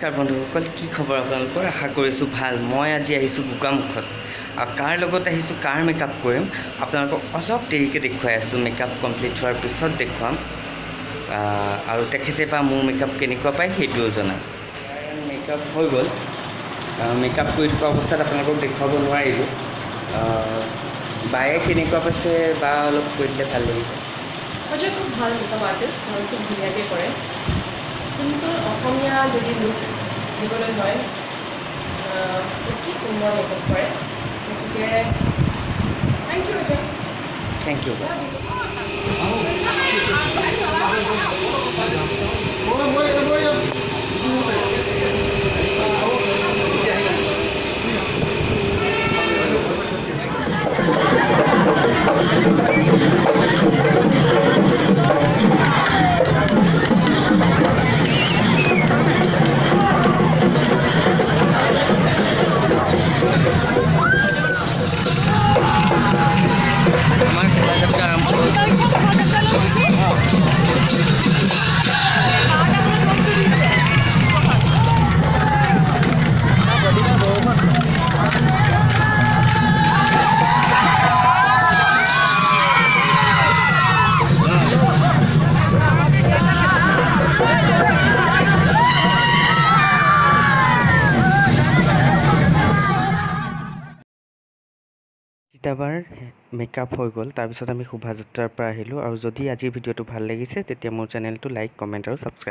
নমস্কাৰ বন্ধুসকল, কি খবৰ আপোনালোকৰ? আশা কৰিছোঁ ভাল। মই আজি আহিছোঁ গুগামুখত আৰু কাৰ লগত আহিছোঁ, কাৰ মেকআপ কৰিম আপোনালোকক অলপ দেৰিকৈ দেখুৱাই আছোঁ। মেকআপ কমপ্লিট হোৱাৰ পিছত দেখুৱাম আৰু তেখেতে বা মোৰ মেকআপ কেনেকুৱা পায় সেইটোও জনাম। মেকআপ হৈ গ'ল, মেকআপ কৰি থকা অৱস্থাত আপোনালোকক দেখুৱাব নোৱাৰিলোঁ। বায়ে কেনেকুৱা পাইছে বা অলপ কৈ দিলে ভাল লাগিব। অজয় খুব ভাল মেকআপ আৰ্টিষ্ট আৰু খুব ধুনীয়াকৈ কৰে। চিম্পল অসমীয়া যদি লুক দিবলৈ হয় অতি সুন্দৰ মেকআপ কৰে। গতিকে thank you Ajay. Thank you. সীতাবাৰ মেকআপ হৈ গ'ল, তাৰপিছত আমি শোভাযাত্ৰাৰ পৰা আহিলোঁ। আৰু যদি আজিৰ ভিডিঅ'টো ভাল লাগিছে তেতিয়া মোৰ চেনেলটো লাইক, কমেণ্ট আৰু ছাবস্ক্ৰাইব